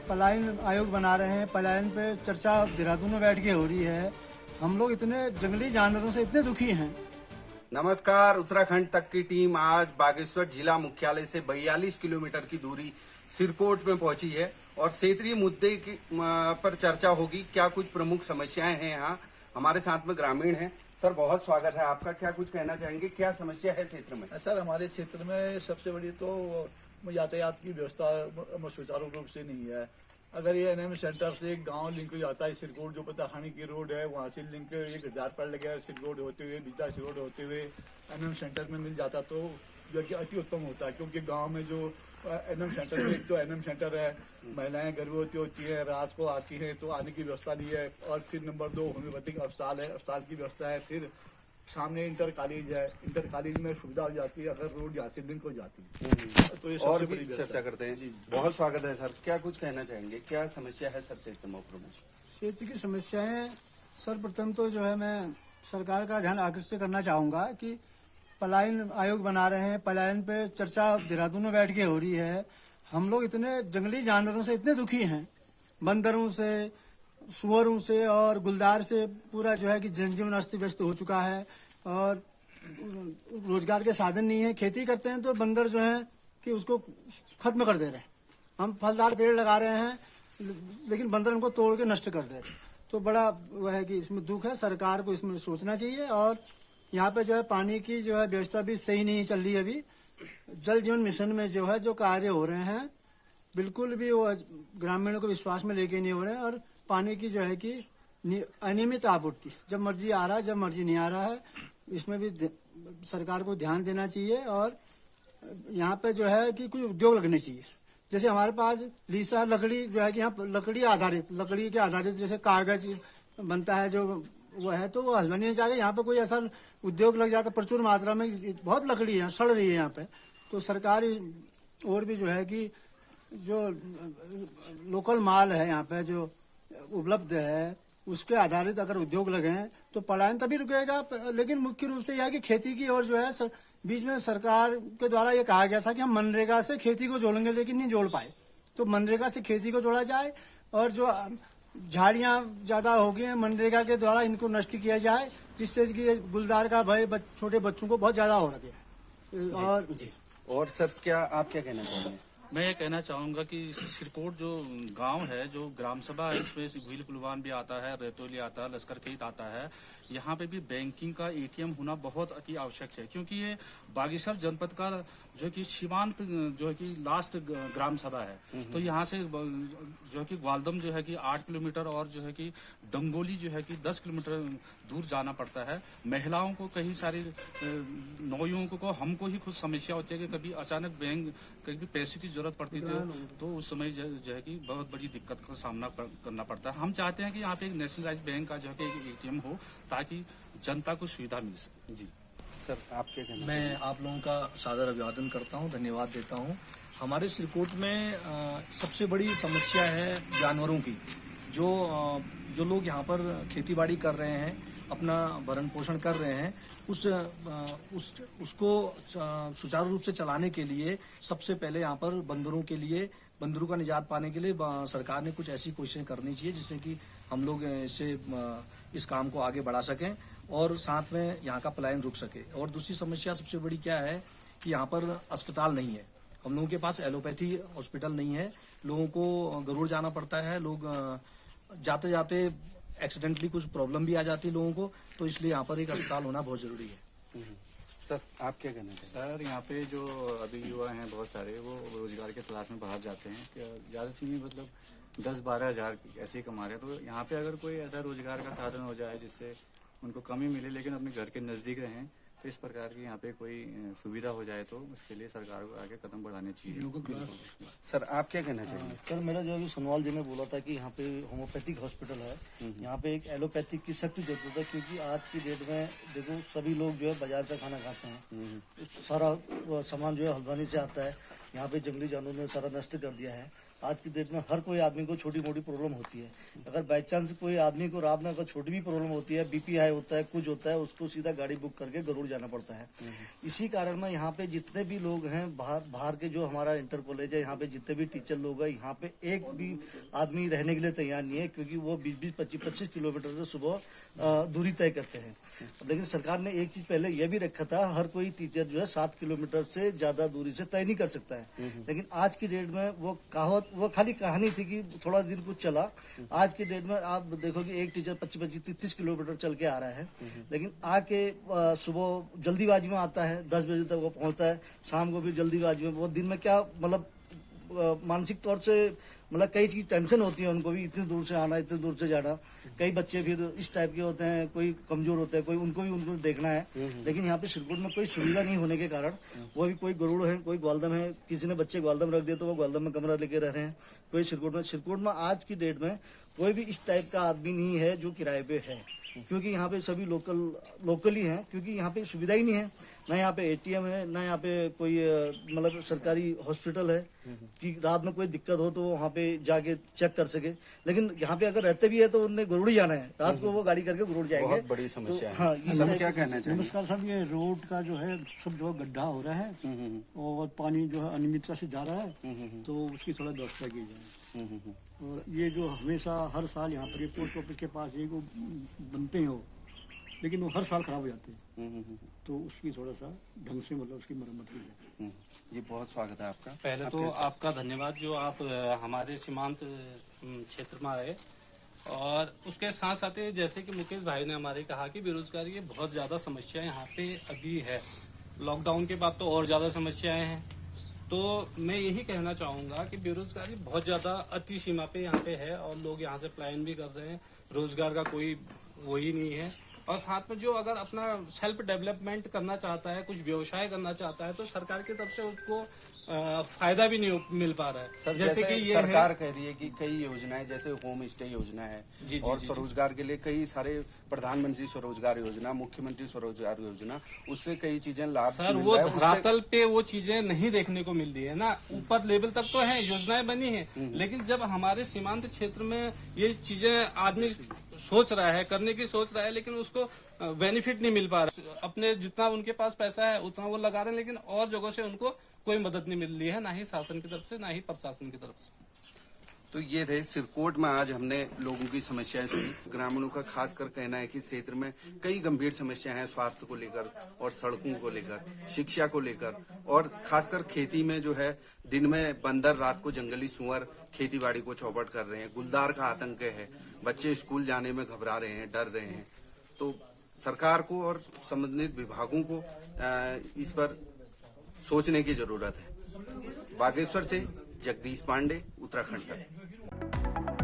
पलायन आयोग बना रहे हैं। पलायन पे चर्चा देहरादून में बैठ के हो रही है। हम लोग इतने जंगली जानवरों से इतने दुखी हैं। नमस्कार। उत्तराखंड तक की टीम आज बागेश्वर जिला मुख्यालय से 42 किलोमीटर की दूरी सिरकोट में पहुंची है और क्षेत्रीय मुद्दे पर चर्चा होगी। क्या कुछ प्रमुख समस्याएं हैं यहाँ। हमारे साथ में ग्रामीण हैं। सर, बहुत स्वागत है आपका। क्या कुछ कहना चाहेंगे, क्या समस्या है क्षेत्र में? सर, हमारे क्षेत्र में सबसे बड़ी तो यातायात की व्यवस्था सुचारू रूप से नहीं है। अगर ये एनएम सेंटर से एक गांव लिंक हो जाता है, सिरकोट जो पताखानी की रोड है वहां से लिंक एक हजार पर लगे सिरकोट होते हुए बिजदा रोड होते हुए एनएम सेंटर में मिल जाता तो जो कि अति उत्तम होता है। क्योंकि गांव में जो एनएम सेंटर में एक तो एनएम सेंटर है, महिलाएं गर्भवती होती हैं, रात को आती हैं तो आने की व्यवस्था नहीं है। और फिर नंबर 2 होम्योपैथिक अस्पताल है, अस्पताल की व्यवस्था है। फिर सामने इंटर कॉलेज है, इंटर कॉलेज में सुविधा हो जाती है अगर रोड यहाँ से लिंक हो जाती है तो ये और भी चर्चा करते हैं। बहुत स्वागत है सर। क्या कुछ कहना चाहेंगे, क्या समस्या है सर क्षेत्र में? क्षेत्र की समस्याएं सर्वप्रथम तो जो है मैं सरकार का ध्यान आकर्षित करना चाहूंगा कि पलायन आयोग बना रहे हैं। पलायन पे चर्चा देहरादून में बैठ के हो रही है। हम लोग इतने जंगली जानवरों से इतने दुखी हैं, बंदरों से, सुअरों से और गुलदार से पूरा जो है कि जनजीवन अस्त व्यस्त हो चुका है और रोजगार के साधन नहीं है। खेती करते हैं तो बंदर जो है कि उसको खत्म कर दे रहे हैं। हम फलदार पेड़ लगा रहे हैं लेकिन बंदर उनको तोड़ के नष्ट कर दे रहे हैं। तो बड़ा वह है कि इसमें दुख है। सरकार को इसमें सोचना चाहिए। और यहाँ पे जो है पानी की जो है व्यवस्था भी सही नहीं चल रही है। अभी जल जीवन मिशन में जो है जो कार्य हो रहे हैं बिल्कुल भी वो ग्रामीणों को विश्वास में लेके नहीं हो रहे हैं। और पानी की जो है कि अनियमित आपूर्ति, जब मर्जी आ रहा है जब मर्जी नहीं आ रहा है, इसमें भी सरकार को ध्यान देना चाहिए। और यहाँ पे जो है कि कोई उद्योग लगने चाहिए। जैसे हमारे पास लीसा लकड़ी जो है कि यहाँ लकड़ी के आधारित जैसे कागज बनता है जो वो है, तो वो हल्द्वानी नहीं चाहिए। यहाँ पे कोई ऐसा उद्योग लग जाता, प्रचुर मात्रा में बहुत लकड़ी है, सड़ रही है यहाँ पे। तो सरकार और भी जो है कि जो लोकल माल है यहाँ पे जो उपलब्ध है उसके आधारित अगर उद्योग लगे हैं तो पलायन तभी रुकेगा। लेकिन मुख्य रूप से यह है कि खेती की ओर जो है बीच में सरकार के द्वारा ये कहा गया था कि हम मनरेगा से खेती को जोड़ेंगे, लेकिन नहीं जोड़ पाए। तो मनरेगा से खेती को जोड़ा जाए और जो झाड़ियां ज्यादा हो गई हैं मनरेगा के द्वारा इनको नष्ट किया जाए, जिससे कि गुलदार का भय छोटे बच्चों को बहुत ज्यादा हो रहा है। और सर, क्या आप क्या कहना चाहेंगे? मैं ये कहना चाहूंगा कि सिरकोट जो गांव है, जो ग्राम सभा है, इसमें भील कुलवान भी आता है, रेतोली आता है, लश्कर खेत आता है। यहाँ पे भी बैंकिंग का एटीएम होना बहुत अति आवश्यक है, क्योंकि ये बागेश्वर जनपद का जो कि सीमांत जो है कि लास्ट ग्राम सभा है। तो यहाँ से जो है कि ग्वालदम जो है कि 8 किलोमीटर और जो है कि डंगोली जो है कि 10 किलोमीटर दूर जाना पड़ता है। महिलाओं को कई सारी नौयुवकों को, हमको ही खुद समस्या होती है कि कभी अचानक बैंक कभी पैसे की जरूरत पड़ती थी तो उस समय जो है कि बहुत बड़ी दिक्कत का सामना करना पड़ता है। हम चाहते हैं कि यहाँ पे एक नेशनलाइज बैंक का जो है कि एक एटीएम हो ताकि जनता को सुविधा मिल सके। जी सर, आप क्या कहना? मैं आप लोगों का सादर अभिवादन करता हूं, धन्यवाद देता हूं। हमारे सिरकोट में सबसे बड़ी समस्या है जानवरों की। जो लोग यहाँ पर खेतीबाड़ी कर रहे हैं, अपना भरण पोषण कर रहे हैं, उसको सुचारू रूप से चलाने के लिए सबसे पहले यहाँ पर बंदरों का निजात पाने के लिए सरकार ने कुछ ऐसी कोशिशें करनी चाहिए जिससे कि हम लोग इस काम को आगे बढ़ा सकें और साथ में यहाँ का पलायन रुक सके। और दूसरी समस्या सबसे बड़ी क्या है कि यहाँ पर अस्पताल नहीं है। हम लोगों के पास एलोपैथी हॉस्पिटल नहीं है। लोगों को गरुड़ जाना पड़ता है। लोग जाते जाते एक्सीडेंटली कुछ प्रॉब्लम भी आ जाती है लोगों को, तो इसलिए यहाँ पर एक अस्पताल होना बहुत जरूरी है। सर, आप क्या कहना चाहेंगे? सर, यहाँ पे जो अभी युवा हैं बहुत सारे, वो रोजगार के तलाश में बाहर जाते हैं। ज्यादा नहीं, मतलब 10-12 हजार ऐसे ही कमा रहे हैं। तो यहाँ पे अगर कोई ऐसा रोजगार का साधन हो जाए जिससे उनको कमी मिले लेकिन अपने घर के नजदीक रहें, तो इस प्रकार की यहाँ पे कोई सुविधा हो जाए तो उसके लिए सरकार को आगे कदम बढ़ाने चाहिए। सर, आप क्या कहना चाहेंगे? सर, मेरा जो अभी सोनवाल जी ने बोला था कि यहाँ पे होम्योपैथिक हॉस्पिटल है, यहाँ पे एक एलोपैथिक की सख्त जरूरत है। क्योंकि आज की डेट में देखो सभी लोग जो है बाजार से खाना खाते हैं, सारा सामान जो है हल्द्वानी से आता है। यहाँ पे जंगली जानवरों ने सारा नष्ट कर दिया है। आज की डेट में हर कोई आदमी को छोटी मोटी प्रॉब्लम होती है। अगर बाई चांस कोई आदमी को रात में अगर छोटी भी प्रॉब्लम होती है, बीपी हाई होता है, कुछ होता है, उसको सीधा गाड़ी बुक करके गरुड़ जाना पड़ता है। इसी कारण में यहाँ पे जितने भी लोग हैं बाहर के, जो हमारा इंटर कॉलेज है, यहाँ पे जितने भी टीचर लोग हैं, यहाँ पे एक भी आदमी रहने के लिए तैयार नहीं है, क्योंकि वो 20-20, 25-25 किलोमीटर से सुबह दूरी तय करते हैं। लेकिन सरकार ने एक चीज पहले यह भी रखा था, हर कोई टीचर जो है 7 किलोमीटर से ज्यादा दूरी से तय नहीं कर सकता है। लेकिन आज की डेट में वो खाली कहानी थी कि थोड़ा दिन कुछ चला। आज की डेट में आप देखोगे एक टीचर 25-30 किलोमीटर चल के आ रहा है, लेकिन आके सुबह जल्दीबाजी में आता है, 10 बजे तक वो पहुंचता है, शाम को भी जल्दीबाजी में। वो दिन में क्या मतलब मानसिक तौर से मतलब कई चीज टेंशन होती है उनको भी, इतनी दूर से आना, इतनी दूर से जाना। कई बच्चे फिर इस टाइप के होते हैं, कोई कमजोर होते हैं, कोई उनको देखना है। लेकिन यहाँ पे सिरकोट में कोई सुविधा नहीं होने के कारण वो भी कोई गरुड़ है, कोई ग्वालदम है, किसी ने बच्चे ग्वालदम रख दिया तो वो ग्वालदम में कमरा लेके रह रहे हैं। कोई सिरकोट में आज की डेट में कोई भी इस टाइप का आदमी नहीं है जो किराए पे है, क्योंकि यहाँ पे सभी लोकल ही हैं, क्योंकि यहाँ पे सुविधा ही नहीं है। ना यहाँ पे एटीएम है, ना यहाँ पे कोई मतलब सरकारी हॉस्पिटल है कि रात में कोई दिक्कत हो तो वहाँ पे जाके चेक कर सके। लेकिन यहाँ पे अगर रहते भी है तो उन्हें गरुड़ जाना है, रात को वो गाड़ी करके गरुड़ जाएंगे। बहुत बड़ी समस्या है। हाँ, हम क्या कहना चाहिए? नमस्कार साहब, ये रोड का जो है सब जो गड्ढा हो रहा है और पानी जो है अनियमितता से जा रहा है, तो उसकी थोड़ा व्यवस्था की जाए। और ये जो हमेशा हर साल यहाँ पर ये पोस्ट ऑफिस के पास एक बनते हैं, लेकिन वो हर साल खराब हो जाते हैं, तो उसकी थोड़ा सा ढंग से मतलब उसकी मरम्मत की जाए। जी, बहुत स्वागत है आपका। पहले तो आपका धन्यवाद जो आप हमारे सीमांत क्षेत्र में आए। और उसके साथ साथ जैसे कि मुकेश भाई ने हमारे कहा कि बेरोजगारी की बहुत ज्यादा समस्या यहाँ पे अभी है, लॉकडाउन के बाद तो और ज्यादा समस्याएं हैं। तो मैं यही कहना चाहूंगा कि बेरोजगारी बहुत ज्यादा अति सीमा पे यहाँ पे है और लोग यहाँ से पलायन भी कर रहे हैं, रोजगार का कोई वही नहीं है। और साथ में जो अगर अपना सेल्फ डेवलपमेंट करना चाहता है, कुछ व्यवसाय करना चाहता है, तो सरकार की तरफ से उसको फायदा भी नहीं मिल पा रहा है। सर, जैसे कि ये सरकार कह रही है कि कई योजनाएं, जैसे होम स्टे योजना है और स्वरोजगार के लिए कई सारे प्रधानमंत्री स्वरोजगार योजना, मुख्यमंत्री स्वरोजगार योजना, उससे कई चीजें लाभ सर वो धरातल पे वो चीजें नहीं देखने को मिल रही है ना। ऊपर लेवल तक तो है, योजनाएं बनी है, लेकिन जब हमारे सीमांत क्षेत्र में ये चीजें आदमी सोच रहा है, करने की सोच रहा है, लेकिन उसको बेनिफिट नहीं मिल पा रहा। अपने जितना उनके पास पैसा है उतना वो लगा रहे हैं, लेकिन और जगहों से उनको कोई मदद नहीं मिल रही है, ना ही शासन की तरफ से, ना ही प्रशासन की तरफ से। तो ये थे सिरकोट में आज हमने लोगों की समस्याएं सुनी। ग्रामीणों का खासकर कहना है कि क्षेत्र में कई गंभीर समस्याएं हैं, स्वास्थ्य को लेकर और सड़कों को लेकर, शिक्षा को लेकर, और खासकर खेती में जो है दिन में बंदर, रात को जंगली सुअर खेती बाड़ी को चौपट कर रहे हैं, गुलदार का आतंक है, बच्चे स्कूल जाने में घबरा रहे हैं, डर रहे हैं। तो सरकार को और संबंधित विभागों को इस पर सोचने की जरूरत है। बागेश्वर से जगदीश पांडे, उत्तराखंड तक।